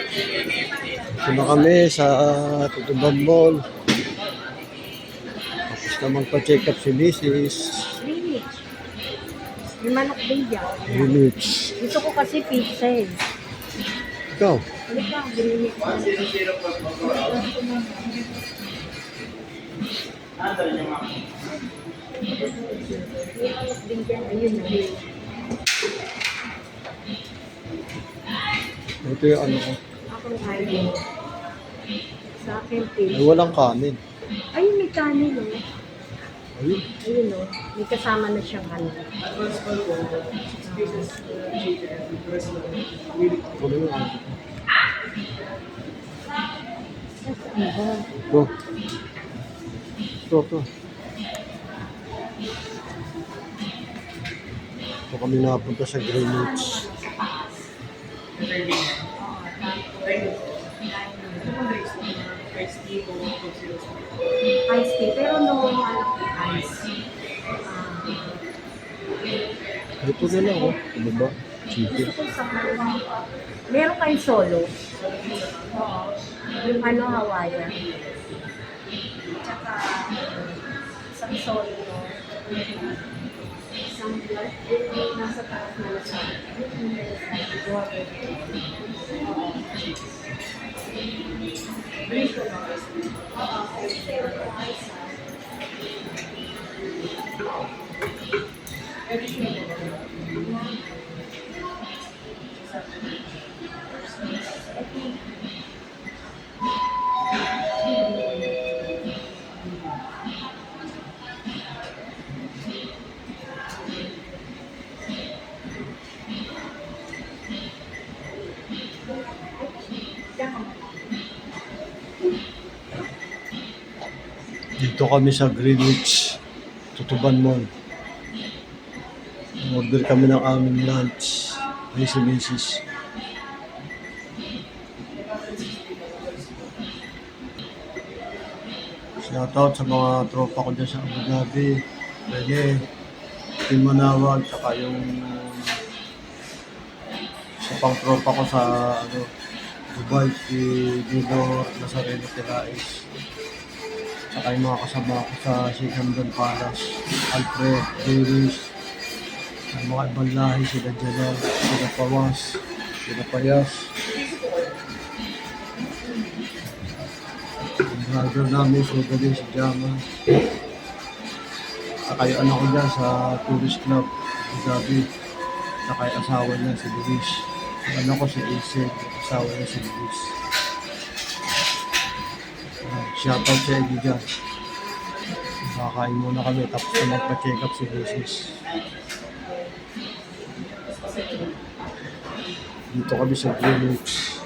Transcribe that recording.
Ito na kami sa Tutuban Mall. Tapos na magpa-check up si Mrs. Greenwich. May manok din dyan. Greenwich. Gusto ko kasi pizza eh. Ikaw? Halika, Greenwich. May manok din dyan. Ayun na. Ito yung ano ko. Akong kain. Sa akin, Ay, pizza. walang kanin. Ayun, may kanin oh. Ayun. Ayun oh. May kasama na siyang ano. Ito na yung ano. Iba. Ito. Ito kami napunta sa Greenwich. Ice tea. Pero no, ice. Ito na lang, oh. Ano ba? Chicken. Gusto ko sa meron kayong solo. Oo. Yung ano, Hawaiian. Tsaka, isang solo. Isang blood. Nasa taas na siya. Dito kami sa Greenwich, Tutuban Mall. Order kami ng aming lunch. Ay si Mrs. Shoutout sa mga tropa ko dyan sa Abu Dhabi. Rene, Tim Manawag, tsaka yung isa pang tropa ko sa Dubai, si Dino Nazareno Tilais. Tsaka yung mga kasama ko sa Sheikh Hamdan Palace, Alfred, Davis, ang mga ibang lahi, sila Jalal, sila Pawas, sila Payas. Ang driver namin, Sugali, si Jama. Tsaka yung anak ko dyan sa Tourist Club, Abu Dhabi. Tsaka yung asawa niya, si Luis. Yung anak ko si Ace, asawa niya si Luis. Shoutout sa Eddie dyan. Kakain muna kami tapos na magpa-check up si Mrs. Dito kami sa Greenwich.